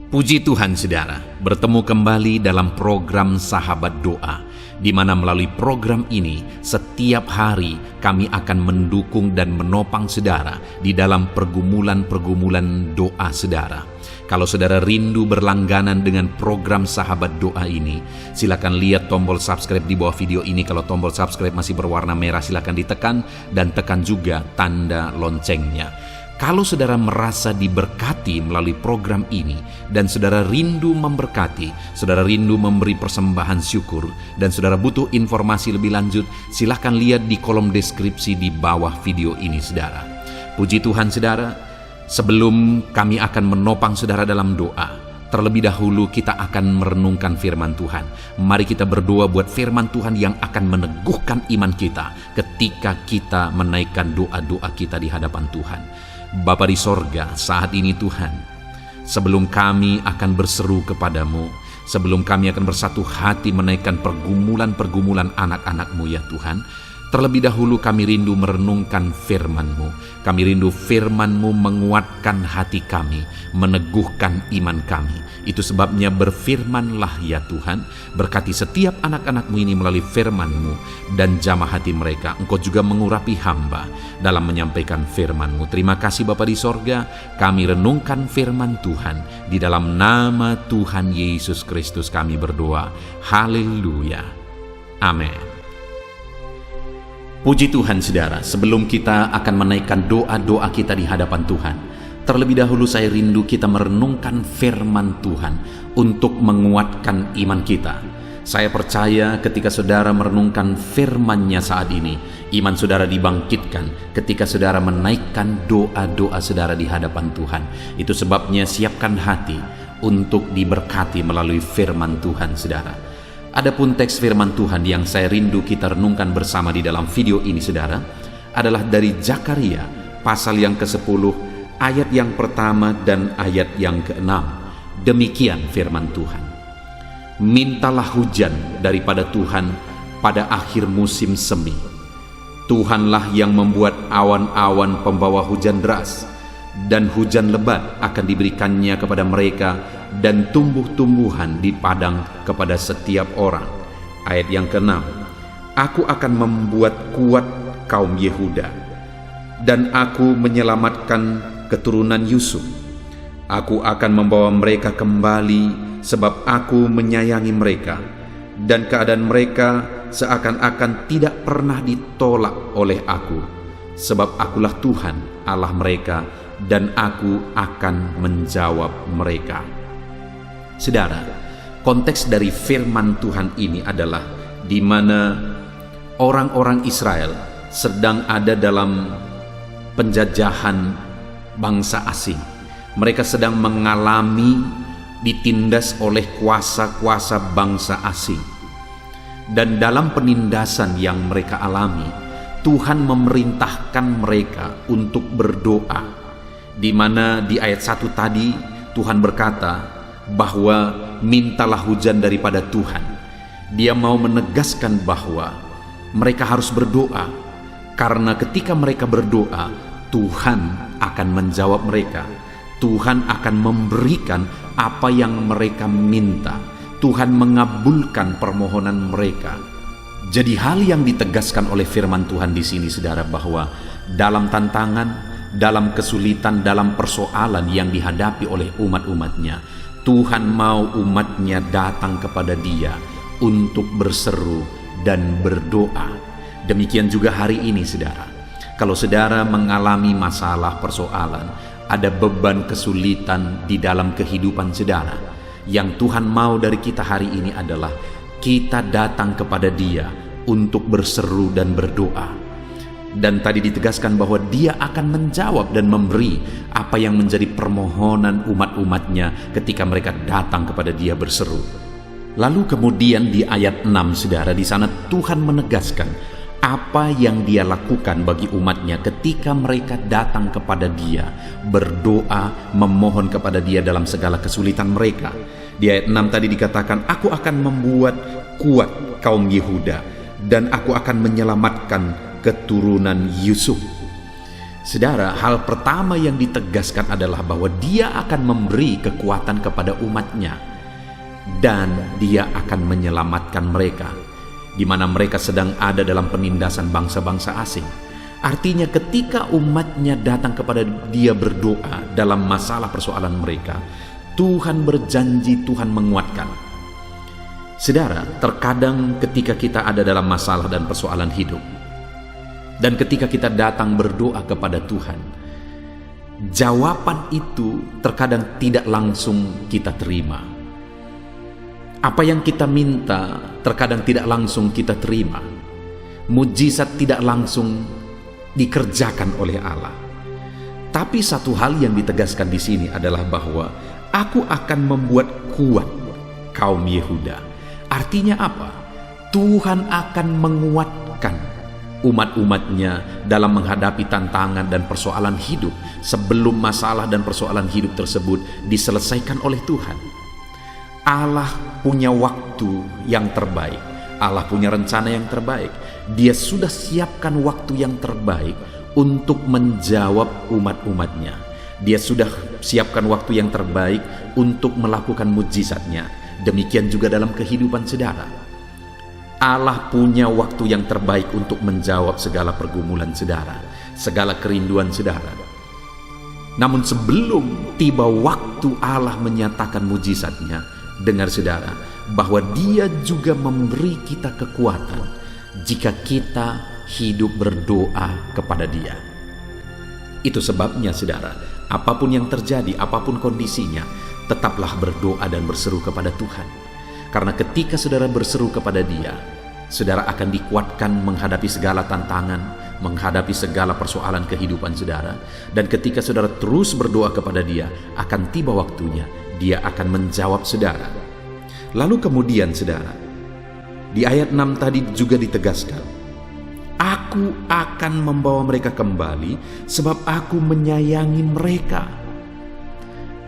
Puji Tuhan saudara, bertemu kembali dalam program Sahabat Doa, di mana melalui program ini setiap hari kami akan mendukung dan menopang saudara di dalam pergumulan-pergumulan doa saudara. Kalau saudara rindu berlangganan dengan program Sahabat Doa ini, silakan lihat tombol subscribe di bawah video ini. Kalau tombol subscribe masih berwarna merah, silakan ditekan dan tekan juga tanda loncengnya. Kalau saudara merasa diberkati melalui program ini dan saudara rindu memberkati, saudara rindu memberi persembahan syukur, dan saudara butuh informasi lebih lanjut, silahkan lihat di kolom deskripsi di bawah video ini saudara. Puji Tuhan saudara, sebelum kami akan menopang saudara dalam doa, terlebih dahulu kita akan merenungkan firman Tuhan. Mari kita berdoa buat firman Tuhan yang akan meneguhkan iman kita ketika kita menaikkan doa-doa kita di hadapan Tuhan. Bapa di sorga, saat ini Tuhan, sebelum kami akan berseru kepadamu, sebelum kami akan bersatu hati menaikkan pergumulan-pergumulan anak-anak-Mu ya Tuhan, terlebih dahulu kami rindu merenungkan firman-Mu. Kami rindu firman-Mu menguatkan hati kami, meneguhkan iman kami. Itu sebabnya berfirmanlah ya Tuhan, berkati setiap anak-anak-Mu ini melalui firman-Mu, dan jamah hati mereka. Engkau juga mengurapi hamba dalam menyampaikan firman-Mu. Terima kasih Bapa di sorga, kami renungkan firman Tuhan. Di dalam nama Tuhan Yesus Kristus kami berdoa. Haleluya. Amin. Puji Tuhan saudara, sebelum kita akan menaikkan doa-doa kita di hadapan Tuhan, terlebih dahulu saya rindu kita merenungkan firman Tuhan untuk menguatkan iman kita. Saya percaya ketika saudara merenungkan firman-Nya saat ini, iman saudara dibangkitkan ketika saudara menaikkan doa-doa saudara di hadapan Tuhan. Itu sebabnya siapkan hati untuk diberkati melalui firman Tuhan saudara. Adapun teks firman Tuhan yang saya rindu kita renungkan bersama di dalam video ini saudara, adalah dari Zakaria pasal yang ke-10 ayat yang pertama dan ayat yang ke-6. Demikian firman Tuhan. Mintalah hujan daripada Tuhan pada akhir musim semi. Tuhanlah yang membuat awan-awan pembawa hujan deras, dan hujan lebat akan diberikannya kepada mereka, dan tumbuh-tumbuhan di padang kepada setiap orang. Ayat yang ke-6. Aku akan membuat kuat kaum Yehuda, dan aku menyelamatkan keturunan Yusuf. Aku akan membawa mereka kembali, sebab aku menyayangi mereka, dan keadaan mereka seakan-akan tidak pernah ditolak oleh aku, sebab akulah Tuhan Allah mereka, dan aku akan menjawab mereka. Saudara, konteks dari firman Tuhan ini adalah di mana orang-orang Israel sedang ada dalam penjajahan bangsa asing. Mereka sedang mengalami ditindas oleh kuasa-kuasa bangsa asing. Dan dalam penindasan yang mereka alami, Tuhan memerintahkan mereka untuk berdoa, di mana di ayat 1 tadi Tuhan berkata bahwa mintalah hujan daripada Tuhan. Dia mau menegaskan bahwa mereka harus berdoa, karena ketika mereka berdoa, Tuhan akan menjawab mereka. Tuhan akan memberikan apa yang mereka minta. Tuhan mengabulkan permohonan mereka. Jadi hal yang ditegaskan oleh firman Tuhan di sini saudara, bahwa dalam tantangan, dalam kesulitan, dalam persoalan yang dihadapi oleh umat-umatnya, Tuhan mau umatnya datang kepada Dia untuk berseru dan berdoa. Demikian juga hari ini saudara. Kalau saudara mengalami masalah persoalan, ada beban kesulitan di dalam kehidupan saudara, yang Tuhan mau dari kita hari ini adalah kita datang kepada Dia untuk berseru dan berdoa. Dan tadi ditegaskan bahwa Dia akan menjawab dan memberi apa yang menjadi permohonan umat-umatnya ketika mereka datang kepada Dia berseru. Lalu kemudian di ayat 6 saudara, di sana Tuhan menegaskan apa yang Dia lakukan bagi umatnya ketika mereka datang kepada Dia, berdoa, memohon kepada Dia dalam segala kesulitan mereka. Di ayat 6 tadi dikatakan, aku akan membuat kuat kaum Yehuda, dan aku akan menyelamatkan keturunan Yusuf. Saudara, hal pertama yang ditegaskan adalah bahwa Dia akan memberi kekuatan kepada umatnya, dan Dia akan menyelamatkan mereka, di mana mereka sedang ada dalam penindasan bangsa-bangsa asing. Artinya ketika umatnya datang kepada Dia berdoa dalam masalah persoalan mereka, Tuhan berjanji, Tuhan menguatkan. Saudara, terkadang ketika kita ada dalam masalah dan persoalan hidup, dan ketika kita datang berdoa kepada Tuhan, jawaban itu terkadang tidak langsung kita terima. Apa yang kita minta terkadang tidak langsung kita terima. Mujizat tidak langsung dikerjakan oleh Allah. Tapi satu hal yang ditegaskan di sini adalah bahwa aku akan membuat kuat kaum Yehuda. Artinya apa? Tuhan akan menguatkan umat-umatnya dalam menghadapi tantangan dan persoalan hidup sebelum masalah dan persoalan hidup tersebut diselesaikan oleh Tuhan. Allah punya waktu yang terbaik. Allah punya rencana yang terbaik. Dia sudah siapkan waktu yang terbaik untuk menjawab umat-umatnya. Dia sudah siapkan waktu yang terbaik untuk melakukan mujizatnya. Demikian juga dalam kehidupan saudara. Allah punya waktu yang terbaik untuk menjawab segala pergumulan saudara, segala kerinduan saudara. Namun sebelum tiba waktu Allah menyatakan mujizatnya, dengar saudara, bahwa Dia juga memberi kita kekuatan jika kita hidup berdoa kepada Dia. Itu sebabnya saudara, apapun yang terjadi, apapun kondisinya, tetaplah berdoa dan berseru kepada Tuhan. Karena ketika saudara berseru kepada Dia, saudara akan dikuatkan menghadapi segala tantangan, menghadapi segala persoalan kehidupan saudara. Dan ketika saudara terus berdoa kepada Dia, akan tiba waktunya Dia akan menjawab saudara. Lalu kemudian saudara, di ayat 6 tadi juga ditegaskan, aku akan membawa mereka kembali sebab aku menyayangi mereka.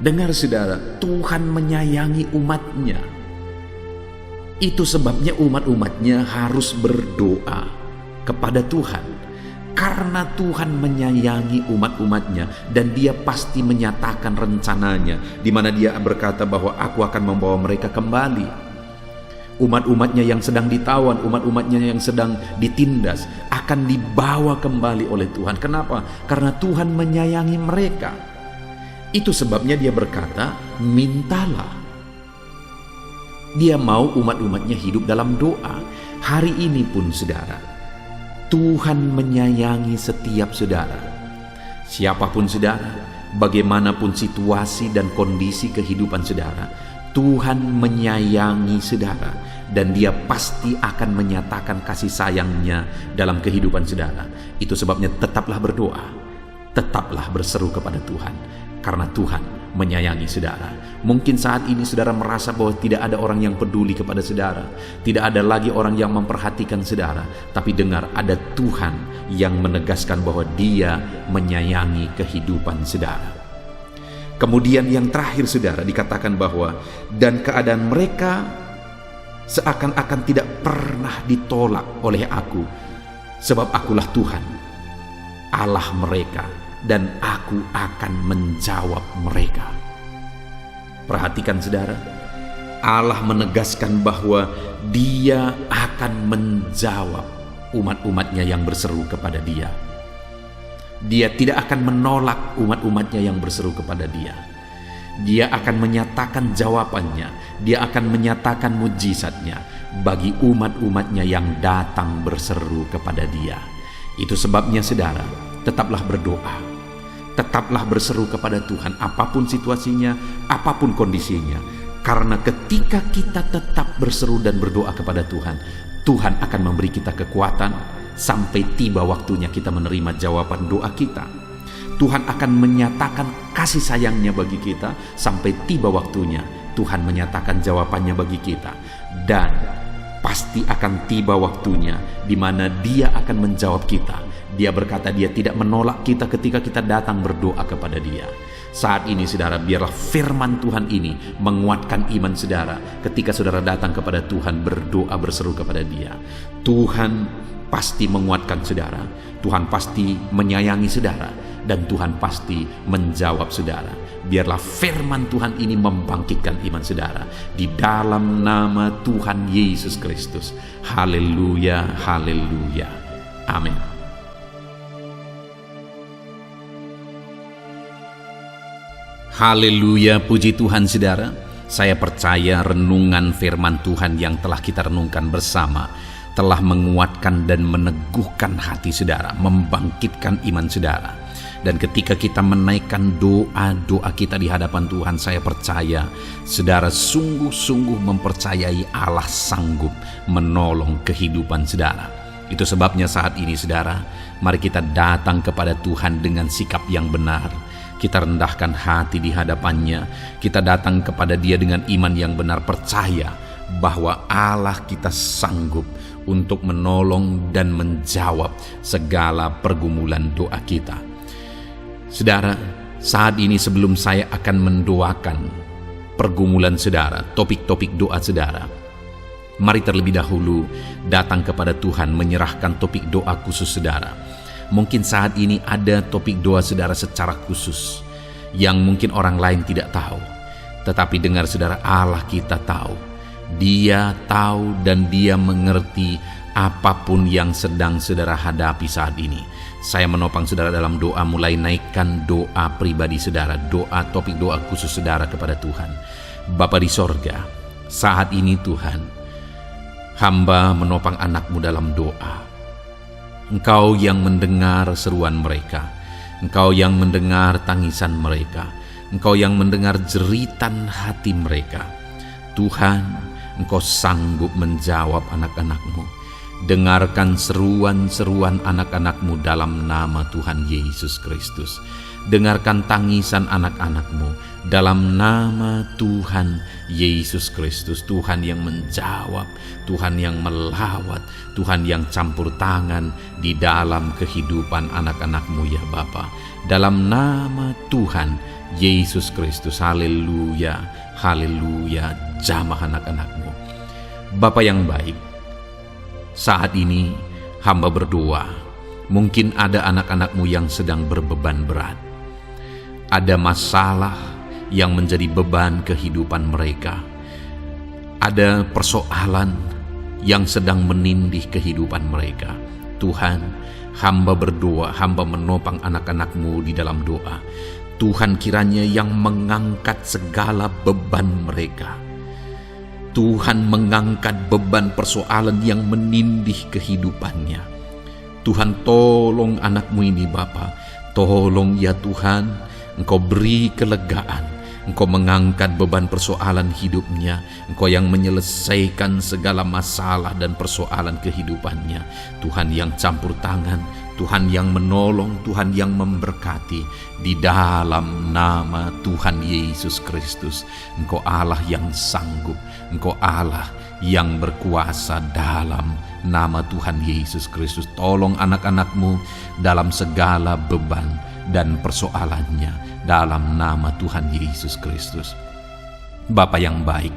Dengar saudara, Tuhan menyayangi umatnya. Itu sebabnya umat-umatnya harus berdoa kepada Tuhan. Karena Tuhan menyayangi umat-umatnya, dan Dia pasti menyatakan rencananya, di mana Dia berkata bahwa aku akan membawa mereka kembali. Umat-umatnya yang sedang ditawan, umat-umatnya yang sedang ditindas, akan dibawa kembali oleh Tuhan. Kenapa? Karena Tuhan menyayangi mereka. Itu sebabnya Dia berkata, mintalah. Dia mau umat-umatnya hidup dalam doa. Hari ini pun saudara, Tuhan menyayangi setiap saudara. Siapapun saudara, bagaimanapun situasi dan kondisi kehidupan saudara, Tuhan menyayangi saudara, dan Dia pasti akan menyatakan kasih sayangnya dalam kehidupan saudara. Itu sebabnya tetaplah berdoa, tetaplah berseru kepada Tuhan, karena Tuhan menyayangi saudara. Mungkin saat ini saudara merasa bahwa tidak ada orang yang peduli kepada saudara, tidak ada lagi orang yang memperhatikan saudara. Tapi dengar, ada Tuhan yang menegaskan bahwa Dia menyayangi kehidupan saudara. Kemudian yang terakhir saudara, dikatakan bahwa dan keadaan mereka seakan-akan tidak pernah ditolak oleh aku, sebab akulah Tuhan Allah mereka, dan aku akan menjawab mereka. Perhatikan saudara, Allah menegaskan bahwa Dia akan menjawab umat-umatnya yang berseru kepada Dia. Dia tidak akan menolak umat-umatnya yang berseru kepada Dia. Dia akan menyatakan jawabannya, Dia akan menyatakan mujizatnya bagi umat-umatnya yang datang berseru kepada Dia. Itu sebabnya saudara, tetaplah berdoa, tetaplah berseru kepada Tuhan, apapun situasinya, apapun kondisinya. Karena ketika kita tetap berseru dan berdoa kepada Tuhan, Tuhan akan memberi kita kekuatan sampai tiba waktunya kita menerima jawaban doa kita. Tuhan akan menyatakan kasih sayangnya bagi kita sampai tiba waktunya Tuhan menyatakan jawabannya bagi kita. Dan pasti akan tiba waktunya di mana Dia akan menjawab kita. Dia berkata Dia tidak menolak kita ketika kita datang berdoa kepada Dia. Saat ini saudara, biarlah firman Tuhan ini menguatkan iman saudara ketika saudara datang kepada Tuhan berdoa berseru kepada Dia. Tuhan pasti menguatkan saudara, Tuhan pasti menyayangi saudara, dan Tuhan pasti menjawab saudara. Biarlah firman Tuhan ini membangkitkan iman saudara di dalam nama Tuhan Yesus Kristus. Haleluya, haleluya. Amin. Haleluya, puji Tuhan saudara. Saya percaya renungan firman Tuhan yang telah kita renungkan bersama telah menguatkan dan meneguhkan hati saudara, membangkitkan iman saudara. Dan ketika kita menaikkan doa-doa kita di hadapan Tuhan, saya percaya saudara sungguh-sungguh mempercayai Allah sanggup menolong kehidupan saudara. Itu sebabnya saat ini saudara, mari kita datang kepada Tuhan dengan sikap yang benar. Kita rendahkan hati di hadapannya. Kita datang kepada Dia dengan iman yang benar, percaya bahwa Allah kita sanggup untuk menolong dan menjawab segala pergumulan doa kita. Saudara, saat ini sebelum saya akan mendoakan pergumulan saudara, topik-topik doa saudara, mari terlebih dahulu datang kepada Tuhan menyerahkan topik doa khusus saudara. Mungkin saat ini ada topik doa saudara secara khusus yang mungkin orang lain tidak tahu. Tetapi dengar saudara, Allah kita tahu. Dia tahu dan Dia mengerti apapun yang sedang saudara hadapi saat ini. Saya menopang saudara dalam doa, mulai naikkan doa pribadi saudara, doa topik doa khusus saudara kepada Tuhan. Bapa di sorga, saat ini Tuhan, hamba menopang anak-Mu dalam doa. Engkau yang mendengar seruan mereka, Engkau yang mendengar tangisan mereka, Engkau yang mendengar jeritan hati mereka. Tuhan, Engkau sanggup menjawab anak-anak-Mu. Dengarkan seruan-seruan anak-anak-Mu dalam nama Tuhan Yesus Kristus. Dengarkan tangisan anak-anak-Mu dalam nama Tuhan Yesus Kristus. Tuhan yang menjawab, Tuhan yang melawat, Tuhan yang campur tangan di dalam kehidupan anak-anak-Mu ya Bapa. Dalam nama Tuhan Yesus Kristus. Haleluya, haleluya. Jamah anak-anak-Mu. Bapa yang baik, saat ini hamba berdoa, mungkin ada anak-anak-Mu yang sedang berbeban berat. Ada masalah yang menjadi beban kehidupan mereka. Ada persoalan yang sedang menindih kehidupan mereka. Tuhan, hamba berdoa, hamba menopang anak-anak-Mu di dalam doa. Tuhan kiranya yang mengangkat segala beban mereka. Tuhan mengangkat beban persoalan yang menindih kehidupannya. Tuhan, tolong anak-Mu ini Bapa. Tolong ya Tuhan, Engkau beri kelegaan. Engkau mengangkat beban persoalan hidupnya. Engkau yang menyelesaikan segala masalah dan persoalan kehidupannya. Tuhan yang campur tangan, Tuhan yang menolong, Tuhan yang memberkati. Di dalam nama Tuhan Yesus Kristus, Engkau Allah yang sanggup, Engkau Allah yang berkuasa. Dalam nama Tuhan Yesus Kristus, tolong anak-anak-Mu dalam segala beban dan persoalannya, dalam nama Tuhan Yesus Kristus. Bapa yang baik,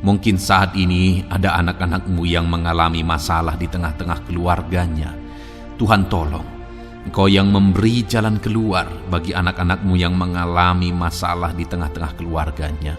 mungkin saat ini ada anak-anak-Mu yang mengalami masalah di tengah-tengah keluarganya. Tuhan tolong, Engkau yang memberi jalan keluar bagi anak-anak-Mu yang mengalami masalah di tengah-tengah keluarganya.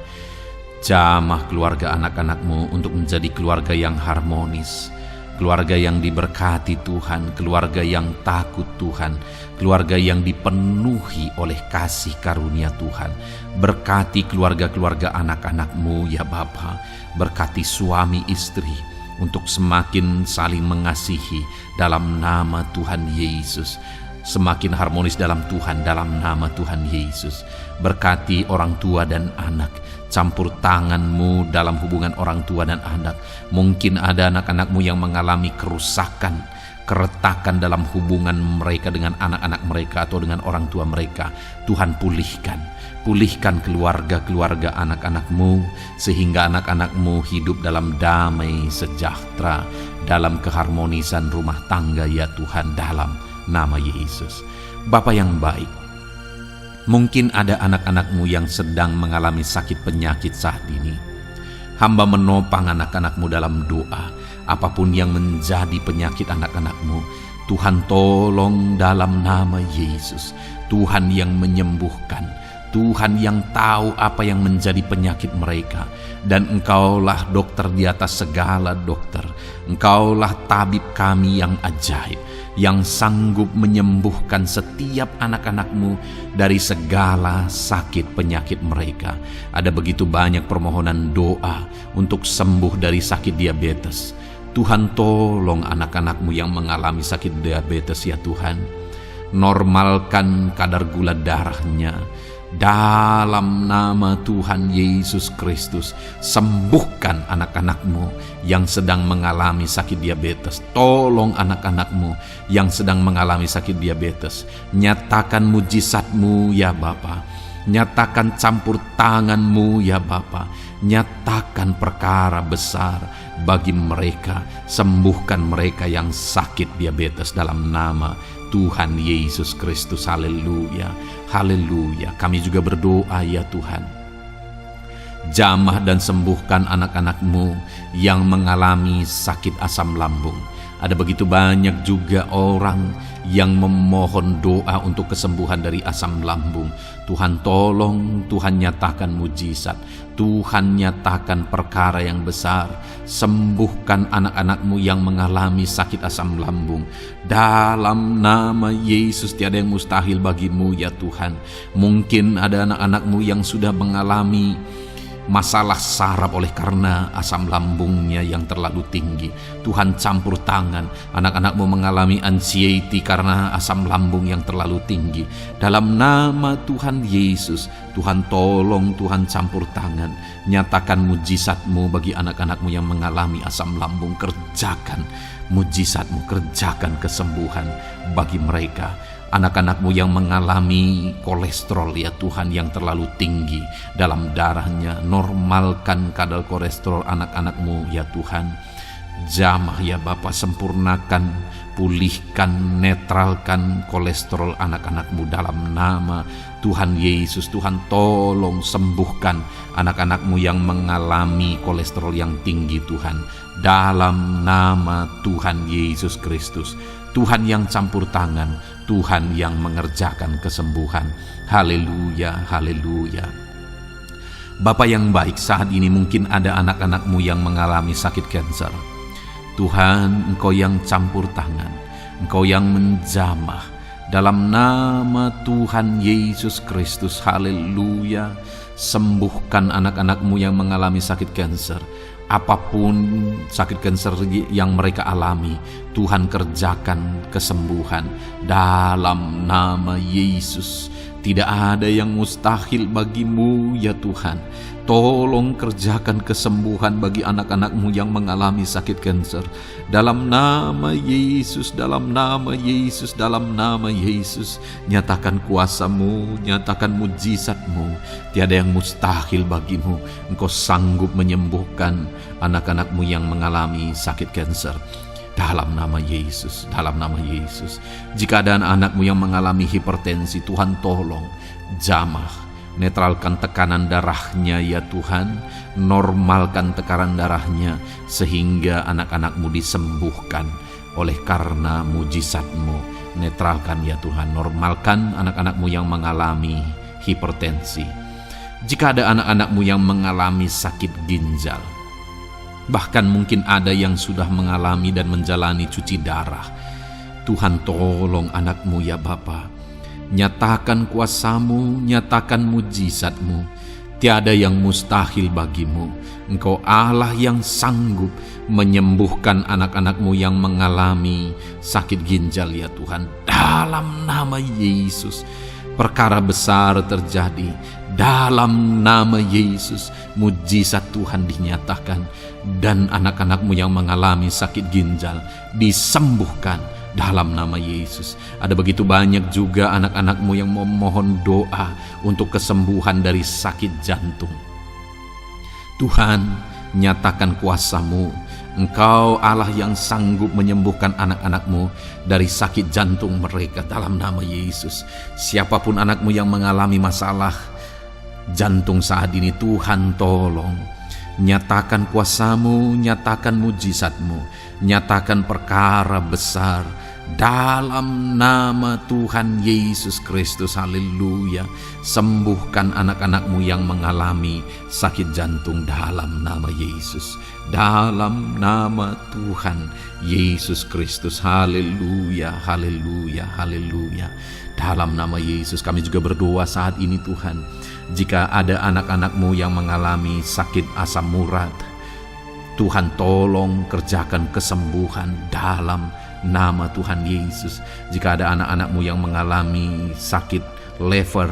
Jamah keluarga anak-anak-Mu untuk menjadi keluarga yang harmonis, keluarga yang diberkati Tuhan, keluarga yang takut Tuhan, keluarga yang dipenuhi oleh kasih karunia Tuhan. Berkati keluarga-keluarga anak-anak-Mu ya Bapa. Berkati suami istri untuk semakin saling mengasihi dalam nama Tuhan Yesus. Semakin harmonis dalam Tuhan, dalam nama Tuhan Yesus. Berkati orang tua dan anak. Campur tangan-Mu dalam hubungan orang tua dan anak. Mungkin ada anak-anak-Mu yang mengalami kerusakan, keretakan dalam hubungan mereka dengan anak-anak mereka atau dengan orang tua mereka. Tuhan pulihkan keluarga-keluarga anak-anak-Mu, sehingga anak-anak-Mu hidup dalam damai sejahtera, dalam keharmonisan rumah tangga ya Tuhan, dalam nama Yesus. Bapa yang baik, mungkin ada anak-anak-Mu yang sedang mengalami sakit penyakit saat ini. Hamba menopang anak-anak-Mu dalam doa. Apapun yang menjadi penyakit anak-anak-Mu, Tuhan tolong dalam nama Yesus. Tuhan yang menyembuhkan, Tuhan yang tahu apa yang menjadi penyakit mereka. Dan Engkaulah dokter di atas segala dokter. Engkaulah tabib kami yang ajaib, yang sanggup menyembuhkan setiap anak-anak-Mu dari segala sakit penyakit mereka. Ada begitu banyak permohonan doa untuk sembuh dari sakit diabetes. Tuhan tolong anak-anak-Mu yang mengalami sakit diabetes ya Tuhan. Normalkan kadar gula darahnya. Dalam nama Tuhan Yesus Kristus, sembuhkan anak-anak-Mu yang sedang mengalami sakit diabetes. Tolong anak-anak-Mu yang sedang mengalami sakit diabetes. Nyatakan mujizat-Mu ya Bapa. Nyatakan campur tangan-Mu ya Bapa. Nyatakan perkara besar bagi mereka. Sembuhkan mereka yang sakit diabetes dalam nama Tuhan Yesus Kristus. Haleluya, haleluya. Kami juga berdoa ya Tuhan, jamah dan sembuhkan anak-anak-Mu yang mengalami sakit asam lambung. Ada begitu banyak juga orang yang memohon doa untuk kesembuhan dari asam lambung. Tuhan tolong, Tuhan nyatakan mujizat, Tuhan nyatakan perkara yang besar. Sembuhkan anak-anak-Mu yang mengalami sakit asam lambung. Dalam nama Yesus, tiada yang mustahil bagi-Mu ya Tuhan. Mungkin ada anak-anak-Mu yang sudah mengalami masalah saraf oleh karena asam lambungnya yang terlalu tinggi. Tuhan campur tangan. Anak-anak-Mu mengalami anxiety karena asam lambung yang terlalu tinggi. Dalam nama Tuhan Yesus, Tuhan tolong, Tuhan campur tangan. Nyatakan mujizat-Mu bagi anak-anak-Mu yang mengalami asam lambung. Kerjakan mujizat-Mu, kerjakan kesembuhan bagi mereka. Anak-anak-Mu yang mengalami kolesterol ya Tuhan yang terlalu tinggi dalam darahnya, normalkan kadar kolesterol anak-anak-Mu ya Tuhan. Jamah ya Bapa, sempurnakan, pulihkan, netralkan kolesterol anak-anak-Mu dalam nama Tuhan Yesus. Tuhan tolong sembuhkan anak-anak-Mu yang mengalami kolesterol yang tinggi Tuhan, dalam nama Tuhan Yesus Kristus. Tuhan yang campur tangan, Tuhan yang mengerjakan kesembuhan. Haleluya, haleluya. Bapa yang baik, saat ini mungkin ada anak-anak-Mu yang mengalami sakit kanker. Tuhan, Engkau yang campur tangan, Engkau yang menjamah. Dalam nama Tuhan Yesus Kristus, haleluya. Sembuhkan anak-anak-Mu yang mengalami sakit kanker. Apapun sakit kanker yang mereka alami, Tuhan kerjakan kesembuhan dalam nama Yesus. Tidak ada yang mustahil bagi-Mu ya Tuhan. Tolong kerjakan kesembuhan bagi anak-anak-Mu yang mengalami sakit kanker. Dalam nama Yesus, dalam nama Yesus, dalam nama Yesus. Nyatakan kuasa-Mu, nyatakan mujizat-Mu. Tiada yang mustahil bagi-Mu. Engkau sanggup menyembuhkan anak-anak-Mu yang mengalami sakit kanker. Dalam nama Yesus, dalam nama Yesus. Jika ada anak-anak-Mu yang mengalami hipertensi, Tuhan tolong jamah. Netralkan tekanan darahnya ya Tuhan. Normalkan tekanan darahnya sehingga anak-anak-Mu disembuhkan oleh karena mujizat-Mu. Netralkan ya Tuhan. Normalkan anak-anak-Mu yang mengalami hipertensi. Jika ada anak-anak-Mu yang mengalami sakit ginjal, bahkan mungkin ada yang sudah mengalami dan menjalani cuci darah, Tuhan tolong anak-Mu ya Bapa. Nyatakan kuasa-Mu, nyatakan mujizat-Mu. Tiada yang mustahil bagi-Mu. Engkau Allah yang sanggup menyembuhkan anak-anak-Mu yang mengalami sakit ginjal ya Tuhan. Dalam nama Yesus, perkara besar terjadi. Dalam nama Yesus, mujizat Tuhan dinyatakan. Dan anak-anak-Mu yang mengalami sakit ginjal disembuhkan dalam nama Yesus. Ada begitu banyak juga anak-anak-Mu yang memohon doa untuk kesembuhan dari sakit jantung. Tuhan, nyatakan kuasa-Mu. Engkau Allah yang sanggup menyembuhkan anak-anak-Mu dari sakit jantung mereka dalam nama Yesus. Siapapun anak-Mu yang mengalami masalah jantung saat ini, Tuhan tolong. Nyatakan kuasa-Mu, nyatakan mujizat-Mu, nyatakan perkara besar dalam nama Tuhan Yesus Kristus. Haleluya. Sembuhkan anak-anakmu yang mengalami sakit jantung dalam nama Yesus, dalam nama Tuhan Yesus Kristus. Haleluya, haleluya, haleluya. Dalam nama Yesus kami juga berdoa saat ini Tuhan, jika ada anak-anakmu yang mengalami sakit asam urat, Tuhan tolong kerjakan kesembuhan dalam nama Tuhan Yesus. Jika ada anak-anakmu yang mengalami sakit lever,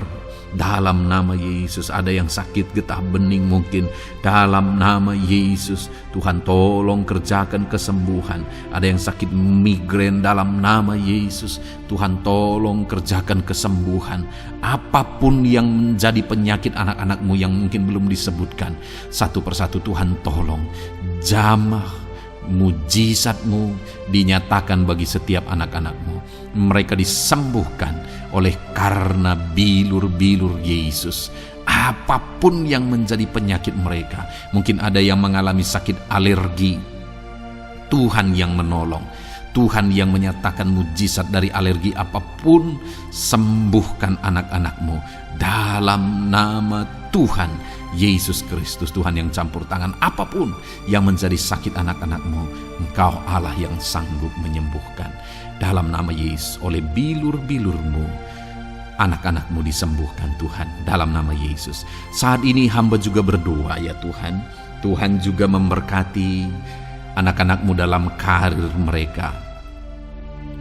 dalam nama Yesus. Ada yang sakit getah bening mungkin, dalam nama Yesus Tuhan tolong kerjakan kesembuhan. Ada yang sakit migrain, dalam nama Yesus Tuhan tolong kerjakan kesembuhan. Apapun yang menjadi penyakit anak-anakmu yang mungkin belum disebutkan, satu persatu Tuhan tolong. Jamah mujizat-Mu dinyatakan bagi setiap anak-anak-Mu. Mereka disembuhkan oleh karena bilur-bilur Yesus. Apapun yang menjadi penyakit mereka, mungkin ada yang mengalami sakit alergi, Tuhan yang menolong, Tuhan yang menyatakan mujizat dari alergi apapun. Sembuhkan anak-anak-Mu dalam nama Tuhan Yesus Kristus. Tuhan yang campur tangan apapun yang menjadi sakit anak-anak-Mu, Engkau Allah yang sanggup menyembuhkan. Dalam nama Yesus, oleh bilur-bilur-Mu anak-anak-Mu disembuhkan Tuhan, dalam nama Yesus. Saat ini hamba juga berdoa ya Tuhan, Tuhan juga memberkati anak-anak-Mu dalam karir mereka,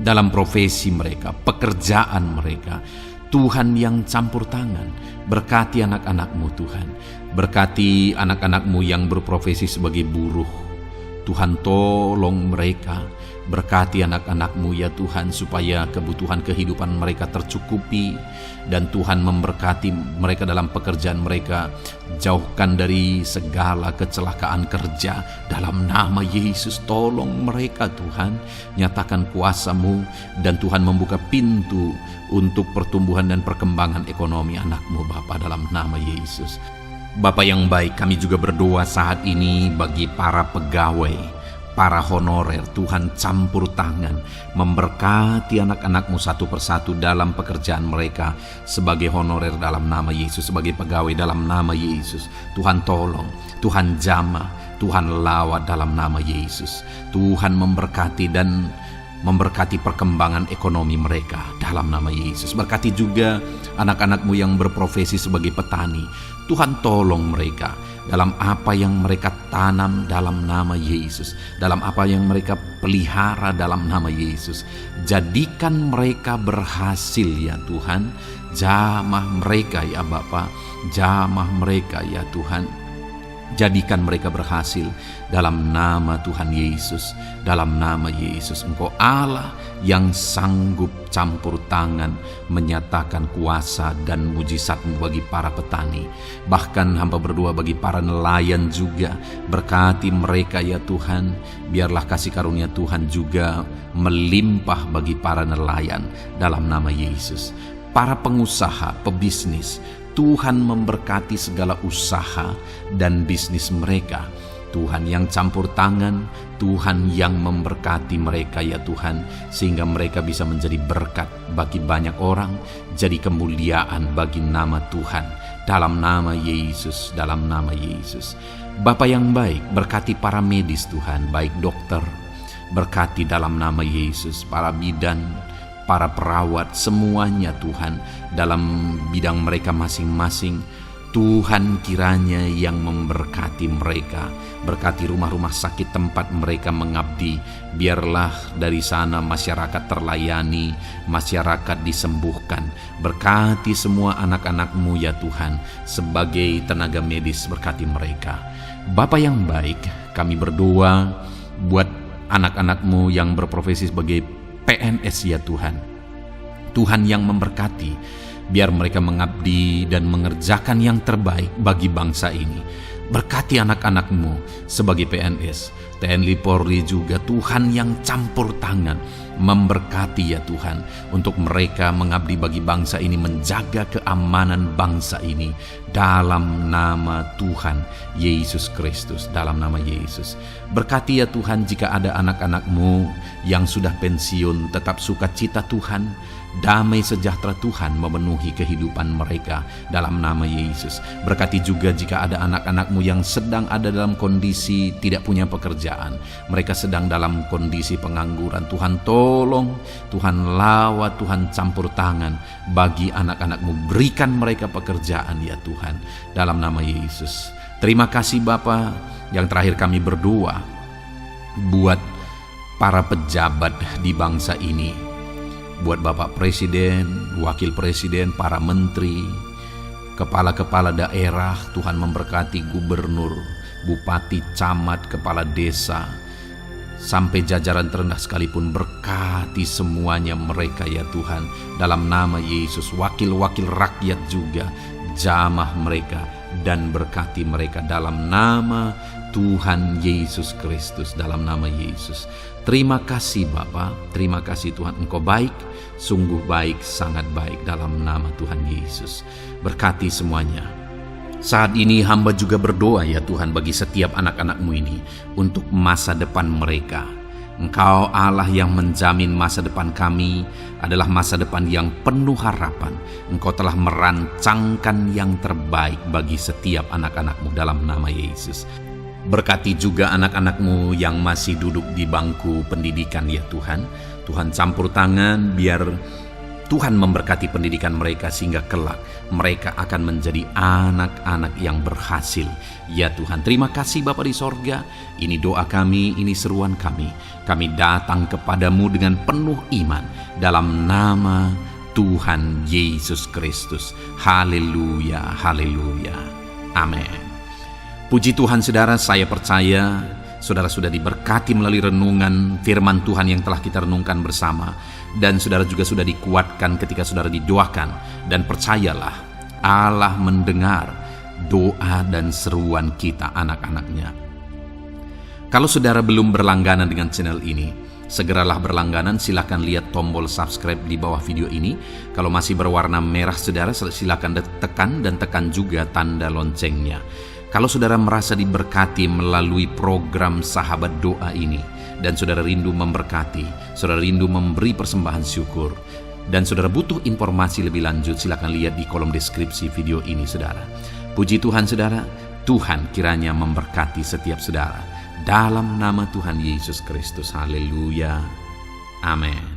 dalam profesi mereka, pekerjaan mereka. Tuhan yang campur tangan, berkati anak-anak-Mu Tuhan. Berkati anak-anak-Mu yang berprofesi sebagai buruh, Tuhan tolong mereka. Berkati anak-anak-Mu ya Tuhan, supaya kebutuhan kehidupan mereka tercukupi. Dan Tuhan memberkati mereka dalam pekerjaan mereka. Jauhkan dari segala kecelakaan kerja dalam nama Yesus. Tolong mereka Tuhan, nyatakan kuasa-Mu, dan Tuhan membuka pintu untuk pertumbuhan dan perkembangan ekonomi anak-Mu Bapa, dalam nama Yesus. Bapa yang baik, kami juga berdoa saat ini bagi para pegawai, para honorer. Tuhan campur tangan, memberkati anak-anak-Mu satu persatu dalam pekerjaan mereka sebagai honorer dalam nama Yesus, sebagai pegawai dalam nama Yesus. Tuhan tolong, Tuhan jamah, Tuhan lawat dalam nama Yesus. Tuhan memberkati dan memberkati perkembangan ekonomi mereka dalam nama Yesus. Berkati juga anak-anak-Mu yang berprofesi sebagai petani. Tuhan tolong mereka dalam apa yang mereka tanam dalam nama Yesus, dalam apa yang mereka pelihara dalam nama Yesus. Jadikan mereka berhasil ya Tuhan. Jamah mereka ya Bapa, jamah mereka ya Tuhan. Jadikan mereka berhasil dalam nama Tuhan Yesus, dalam nama Yesus. Engkau Allah yang sanggup campur tangan, menyatakan kuasa dan mujizat-Mu bagi para petani. Bahkan hamba berdoa bagi para nelayan juga. Berkati mereka ya Tuhan. Biarlah kasih karunia Tuhan juga melimpah bagi para nelayan dalam nama Yesus. Para pengusaha, pebisnis, Tuhan memberkati segala usaha dan bisnis mereka. Tuhan yang campur tangan, Tuhan yang memberkati mereka ya Tuhan, sehingga mereka bisa menjadi berkat bagi banyak orang, jadi kemuliaan bagi nama Tuhan. Dalam nama Yesus, dalam nama Yesus. Bapa yang baik, berkati para medis Tuhan, baik dokter, berkati dalam nama Yesus, para bidan, para perawat, semuanya Tuhan, dalam bidang mereka masing-masing. Tuhan kiranya yang memberkati mereka. Berkati rumah-rumah sakit tempat mereka mengabdi. Biarlah dari sana masyarakat terlayani, masyarakat disembuhkan. Berkati semua anak-anak-Mu ya Tuhan, sebagai tenaga medis, berkati mereka. Bapa yang baik, kami berdoa buat anak-anak-Mu yang berprofesi sebagai PNS ya Tuhan. Tuhan yang memberkati, biar mereka mengabdi dan mengerjakan yang terbaik bagi bangsa ini. Berkati anak-anak-Mu sebagai PNS, TNI Polri juga Tuhan yang campur tangan, memberkati ya Tuhan, untuk mereka mengabdi bagi bangsa ini, menjaga keamanan bangsa ini, dalam nama Tuhan Yesus Kristus, dalam nama Yesus. Berkati ya Tuhan, jika ada anak-anak-Mu yang sudah pensiun, tetap sukacita Tuhan, damai sejahtera Tuhan memenuhi kehidupan mereka, dalam nama Yesus. Berkati juga jika ada anak-anak-Mu yang sedang ada dalam kondisi tidak punya pekerjaan, mereka sedang dalam kondisi pengangguran. Tuhan tolong, Tuhan lawat, Tuhan campur tangan bagi anak-anak-Mu, berikan mereka pekerjaan ya Tuhan, dalam nama Yesus. Terima kasih Bapa. Yang terakhir kami berdoa buat para pejabat di bangsa ini, buat Bapak Presiden, Wakil Presiden, para menteri, kepala-kepala daerah. Tuhan memberkati gubernur, bupati, camat, kepala desa, sampai jajaran terendah sekalipun. Berkati semuanya mereka ya Tuhan, dalam nama Yesus. Wakil-wakil rakyat juga, jamah mereka, dan berkati mereka dalam nama Tuhan Yesus Kristus, dalam nama Yesus. Terima kasih Bapa, terima kasih Tuhan, Engkau baik, sungguh baik, sangat baik, dalam nama Tuhan Yesus. Berkati semuanya. Saat ini hamba juga berdoa ya Tuhan bagi setiap anak-anak-Mu ini, untuk masa depan mereka. Engkau Allah yang menjamin masa depan kami adalah masa depan yang penuh harapan. Engkau telah merancangkan yang terbaik bagi setiap anak-anak-Mu, dalam nama Yesus. Berkati juga anak-anak-Mu yang masih duduk di bangku pendidikan ya Tuhan. Tuhan campur tangan, biar Tuhan memberkati pendidikan mereka, sehingga kelak mereka akan menjadi anak-anak yang berhasil ya Tuhan. Terima kasih Bapa di sorga. Ini doa kami, ini seruan kami. Kami datang kepadamu dengan penuh iman, dalam nama Tuhan Yesus Kristus. Haleluya, haleluya, amin. Puji Tuhan saudara, saya percaya saudara sudah diberkati melalui renungan firman Tuhan yang telah kita renungkan bersama. Dan saudara juga sudah dikuatkan ketika saudara didoakan. Dan percayalah, Allah mendengar doa dan seruan kita, anak-anaknya. Kalau saudara belum berlangganan dengan channel ini, segeralah berlangganan. Silakan lihat tombol subscribe di bawah video ini. Kalau masih berwarna merah saudara, silakan tekan, dan tekan juga tanda loncengnya. Kalau saudara merasa diberkati melalui program Sahabat Doa ini, dan saudara rindu memberkati, saudara rindu memberi persembahan syukur, dan saudara butuh informasi lebih lanjut, silakan lihat di kolom deskripsi video ini saudara. Puji Tuhan saudara, Tuhan kiranya memberkati setiap saudara, dalam nama Tuhan Yesus Kristus. Haleluya, amin.